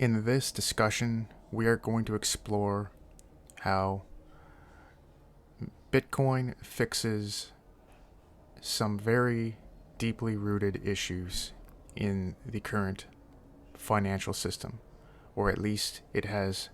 In this discussion, we are going to explore how Bitcoin fixes some very deeply rooted issues in the current financial system, or at least it has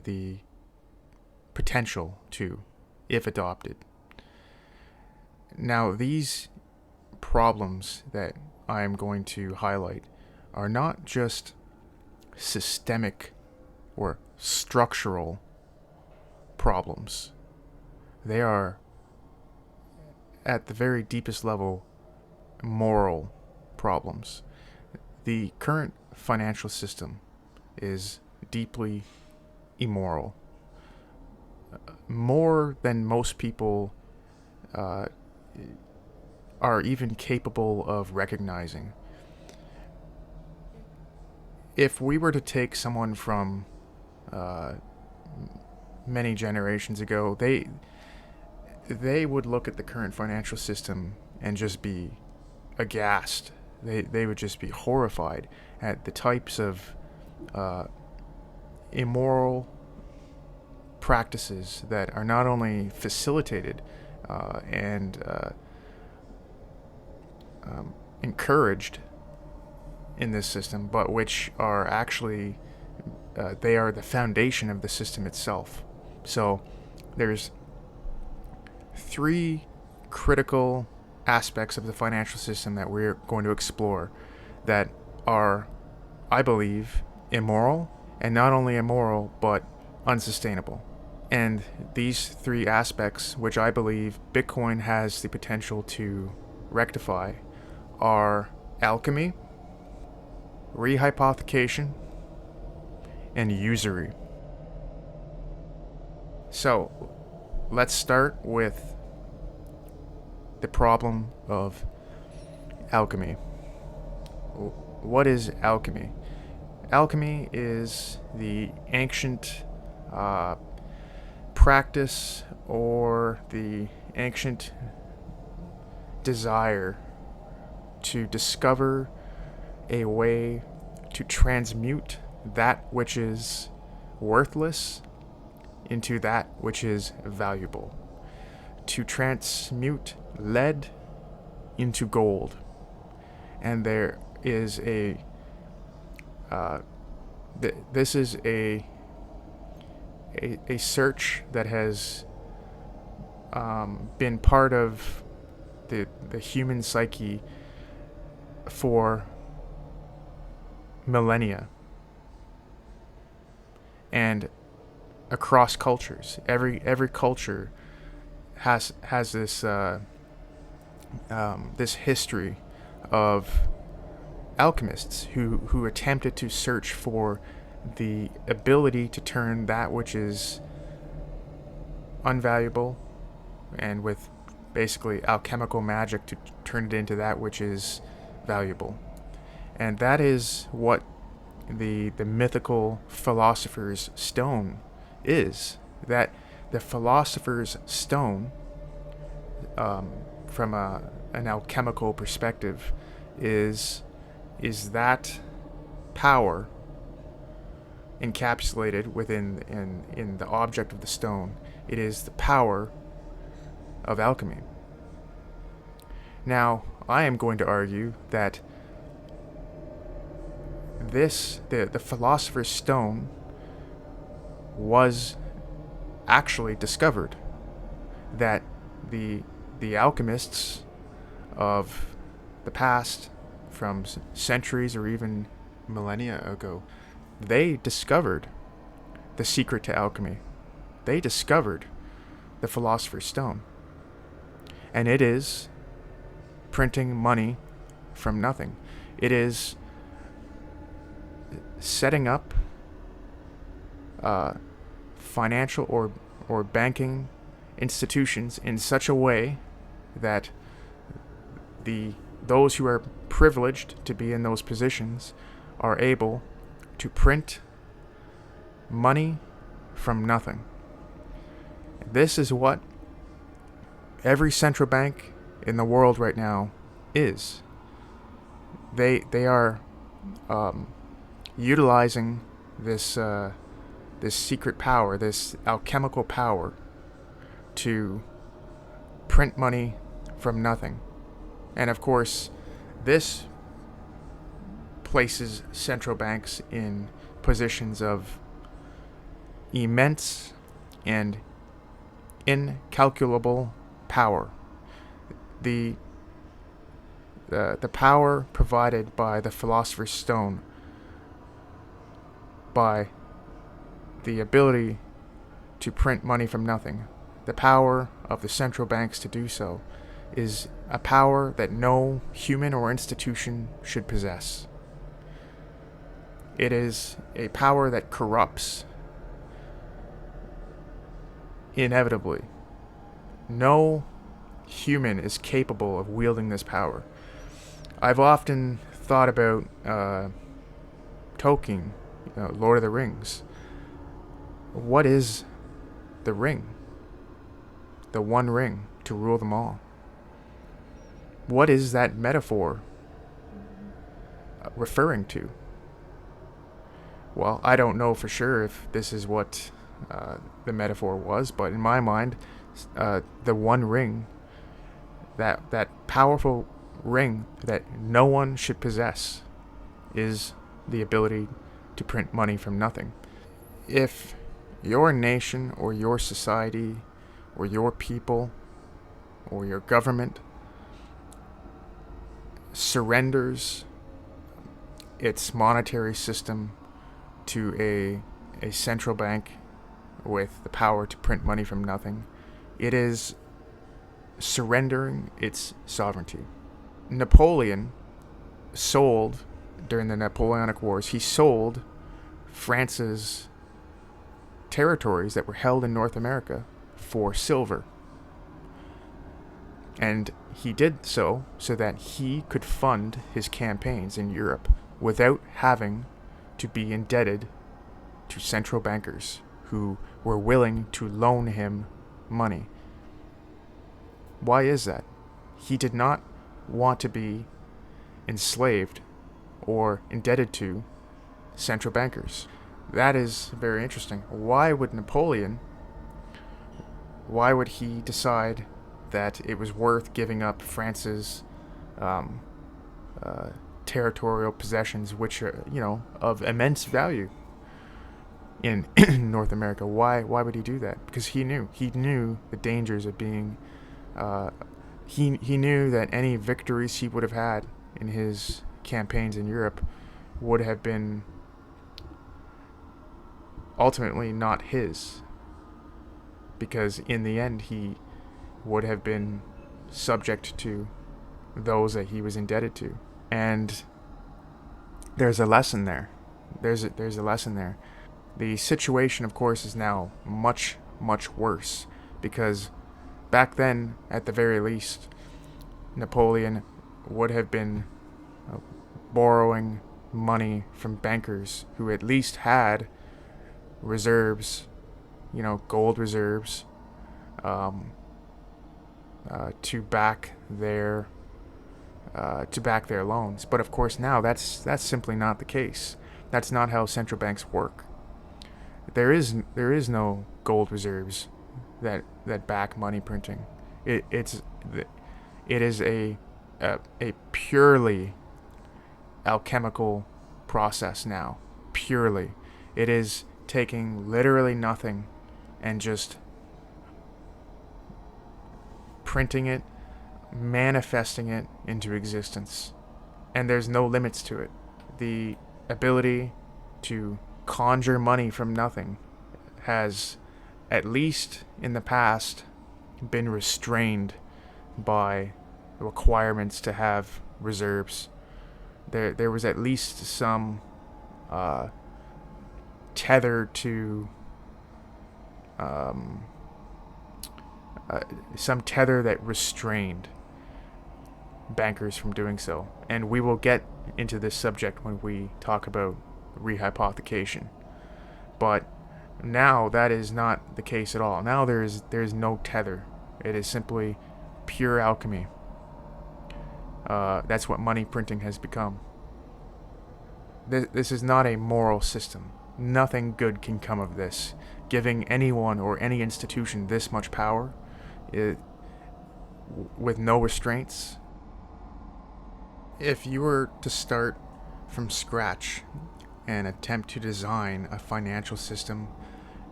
the potential to, if adopted. Now, these problems that I am going to highlight are not just systemic or structural problems. They are, at the very deepest level, moral problems. The current financial system is deeply immoral. More than most people are even capable of recognizing. If we were to take someone from many generations ago, they would look at the current financial system and just be aghast. They would just be horrified at the types of immoral practices that are not only facilitated and encouraged in this system, but which are actually they are the foundation of the system itself. So there's three critical aspects of the financial system that we're going to explore that are, I believe, immoral, and not only immoral, but unsustainable. And these three aspects, which I believe Bitcoin has the potential to rectify, are alchemy, rehypothecation, and usury. So, let's start with the problem of alchemy. What is alchemy? Alchemy is the ancient practice or the ancient desire to discover a way to transmute that which is worthless into that which is valuable. To transmute lead into gold. And there is this is a search that has been part of the human psyche for millennia, and across cultures. Every culture has this this history of alchemists who attempted to search for the ability to turn that which is unvaluable, and with basically alchemical magic to turn it into that which is valuable. And that is what the mythical philosopher's stone is. That the philosopher's stone, from an alchemical perspective, is that power encapsulated within in the object of the stone. It is the power of alchemy. Now, I am going to argue that the philosopher's stone was actually discovered. That the alchemists of the past, from centuries or even millennia ago, they discovered the secret to alchemy. They discovered the philosopher's stone. And it is printing money from nothing. It is setting up financial or banking institutions in such a way that those who are privileged to be in those positions are able to print money from nothing. This is what every central bank in the world right now is. They are utilizing this this secret power, this alchemical power to print money from nothing. And of course, this places central banks in positions of immense and incalculable power. The power provided by the Philosopher's Stone, by the ability to print money from nothing, the power of the central banks to do so, is a power that no human or institution should possess. It is a power that corrupts inevitably. No human is capable of wielding this power. I've often thought about Tolkien, Lord of the Rings. What is the ring? The one ring to rule them all. What is that metaphor referring to? Well, I don't know for sure if this is what the metaphor was, but in my mind, the one ring, that powerful ring that no one should possess, is the ability to print money from nothing. If your nation or your society or your people or your government surrenders its monetary system to a central bank with the power to print money from nothing, it is surrendering its sovereignty. Napoleon sold, during the Napoleonic Wars, he sold France's territories that were held in North America for silver. And he did so that he could fund his campaigns in Europe without having to be indebted to central bankers who were willing to loan him money. Why is that? He did not want to be enslaved or indebted to central bankers. That is very interesting. Why would he decide that it was worth giving up France's territorial possessions, which are, of immense value in North America? Why would he do that? Because he knew the dangers of being he knew that any victories he would have had in his campaigns in Europe would have been ultimately not his, because in the end he would have been subject to those that he was indebted to. And there's a lesson there. There's a lesson there. The situation, of course, is now much, much worse, because back then, at the very least, Napoleon would have been borrowing money from bankers who at least had reserves, gold reserves, to back their loans. But of course now that's simply not the case. That's not how central banks work. There is no gold reserves that back money printing. It is a purely alchemical process now. Purely, it is taking literally nothing and just printing it, manifesting it into existence. And there's no limits to it. The ability to conjure money from nothing has, at least in the past, been restrained by requirements to have reserves. There was at least some tether to some tether that restrained bankers from doing so. And we will get into this subject when we talk about rehypothecation. But now that is not the case at all. Now there is no tether. It is simply pure alchemy. That's what money printing has become. This is not a moral system. nothing good can come of this. Giving anyone or any institution this much power, it, with no restraints. If you were to start from scratch and attempt to design a financial system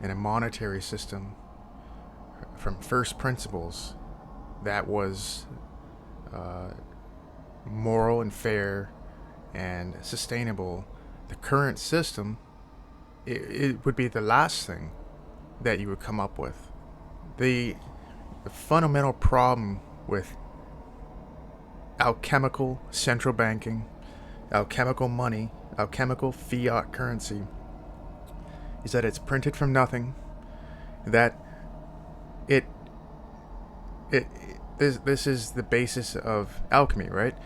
and a monetary system from first principles that was moral and fair and sustainable, the current system, it would be the last thing that you would come up with. The fundamental problem with alchemical central banking, alchemical money, alchemical fiat currency is that it's printed from nothing, that this is the basis of alchemy, right?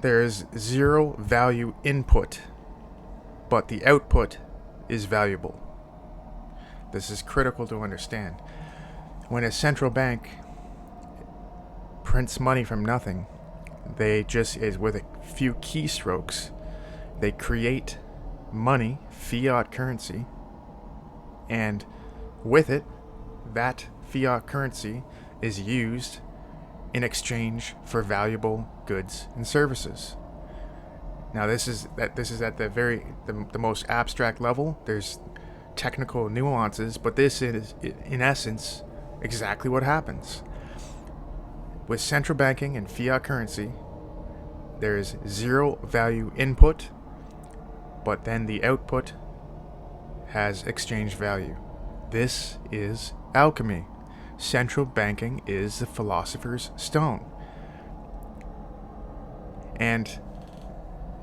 There is zero value input, but the output is valuable. This is critical to understand. When a central bank prints money from nothing, they just, is with a few keystrokes, they create money, fiat currency, and with it, that fiat currency is used in exchange for valuable goods and services. Now this is at the most abstract level. There's technical nuances, but this is in essence exactly what happens. With central banking and fiat currency, there is zero value input, but then the output has exchange value. This is alchemy. Central banking is the philosopher's stone. And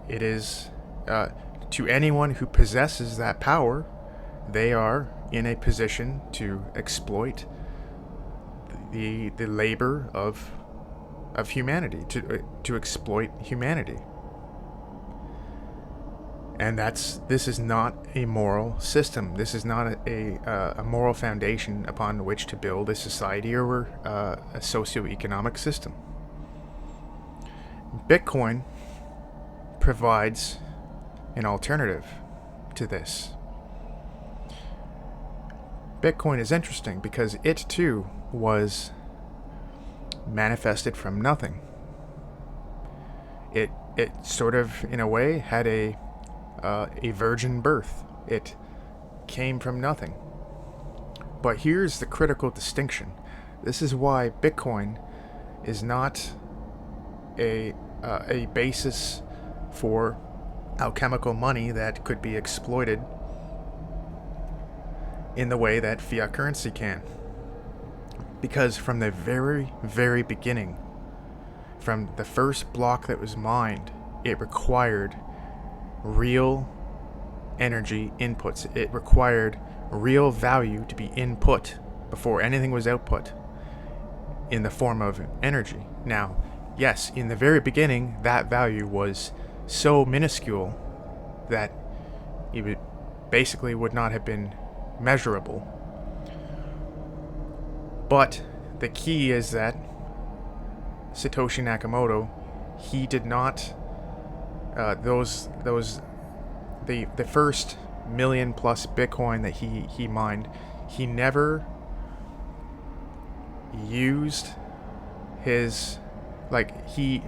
it is, to anyone who possesses that power, they are in a position to exploit the labor of humanity, to exploit humanity. And this is not a moral system. This is not a moral foundation upon which to build a society or a socioeconomic system. Bitcoin provides an alternative to this. Bitcoin is interesting because it too was manifested from nothing. It sort of, in a way, had a virgin birth. It came from nothing. But here's the critical distinction. This is why Bitcoin is not a basis for alchemical money that could be exploited in the way that fiat currency can. Because from the very, very beginning, from the first block that was mined, it required real energy inputs. It required real value to be input before anything was output in the form of energy. Now, yes, in the very beginning, that value was so minuscule that it basically would not have been measurable. But the key is that Satoshi Nakamoto, he did not the first million plus Bitcoin that he mined, he never used his, he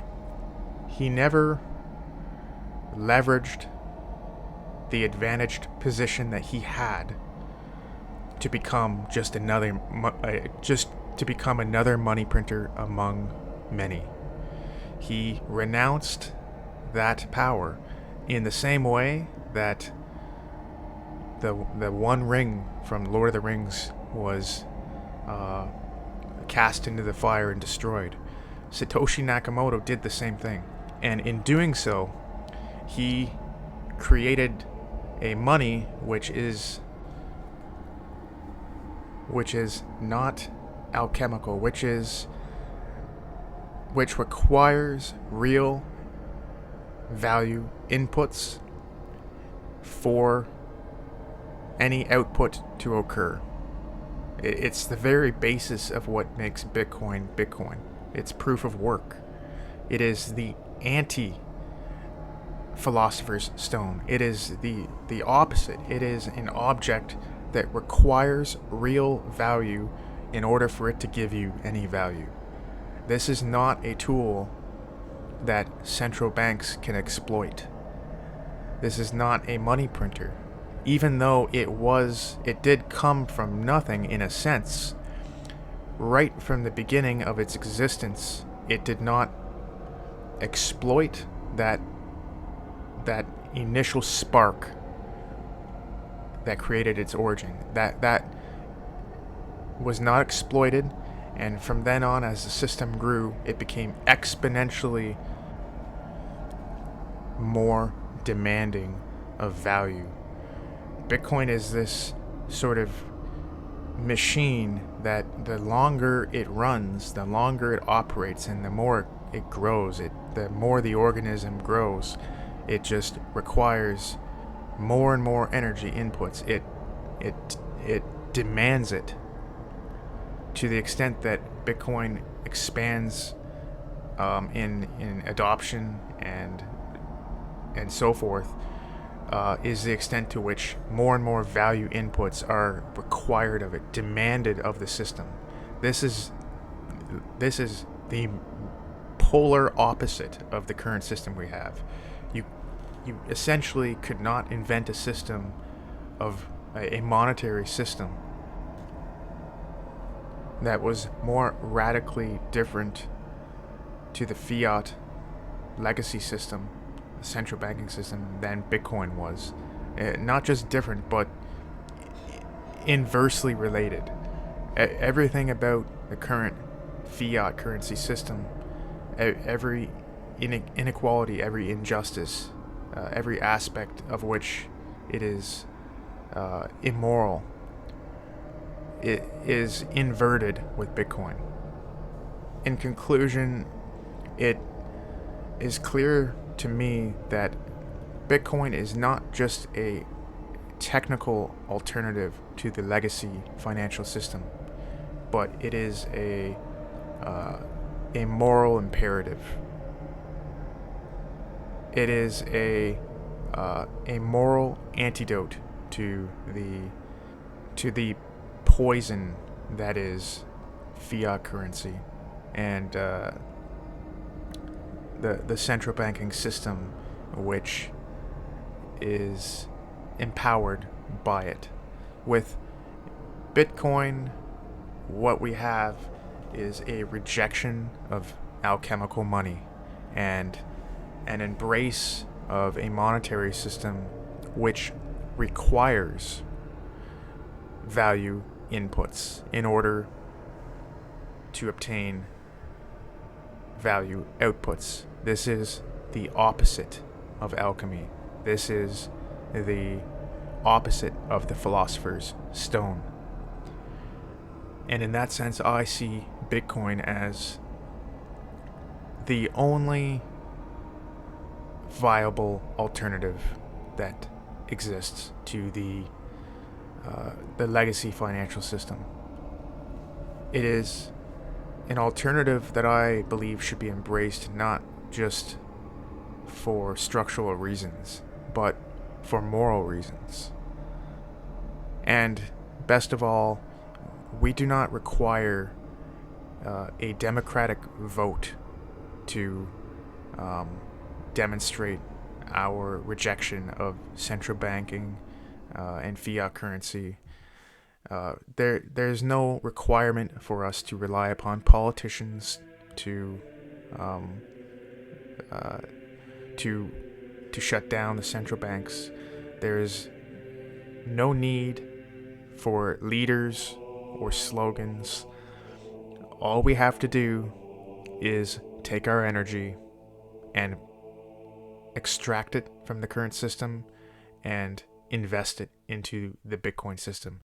never leveraged the advantaged position that he had to become another money printer among many. He renounced that power in the same way that the One Ring from Lord of the Rings was cast into the fire and destroyed. Satoshi Nakamoto did the same thing, and in doing so, he created a money which is not alchemical, which requires real value inputs for any output to occur. It's the very basis of what makes Bitcoin Bitcoin. It's proof of work. It is the anti philosopher's stone. It is the opposite. It is an object that requires real value in order for it to give you any value. This is not a tool that central banks can exploit. This is not a money printer. Even though it did come from nothing in a sense. Right from the beginning of its existence, it did not exploit that initial spark that created its origin. That was not exploited, and from then on, as the system grew, it became exponentially more demanding of value. Bitcoin is this sort of machine that the longer it runs, the longer it operates, and the more it grows, the more the organism grows, it just requires more and more energy inputs. It demands it to the extent that Bitcoin expands in adoption and so forth. Is the extent to which more and more value inputs are required of it, demanded of the system. This is the polar opposite of the current system we have. You essentially could not invent a system of a monetary system that was more radically different to the fiat legacy system, central banking system, than Bitcoin was. Not just different, but inversely related. Everything about the current fiat currency system, every inequality, every injustice, every aspect of which it is immoral, it is inverted with Bitcoin. In conclusion, it is clear to me that Bitcoin is not just a technical alternative to the legacy financial system, but it is a moral imperative. It is a moral antidote to the poison that is fiat currency and the central banking system, which is empowered by it. With Bitcoin, what we have is a rejection of alchemical money and an embrace of a monetary system which requires value inputs in order to obtain value outputs. This is the opposite of alchemy. This is the opposite of the philosopher's stone. And in that sense, I see Bitcoin as the only viable alternative that exists to the legacy financial system. It is an alternative that I believe should be embraced not just for structural reasons, but for moral reasons. And best of all, we do not require a democratic vote to demonstrate our rejection of central banking and fiat currency. There's no requirement for us to rely upon politicians to shut down the central banks. There's no need for leaders or slogans. All we have to do is take our energy and extract it from the current system and invest it into the Bitcoin system.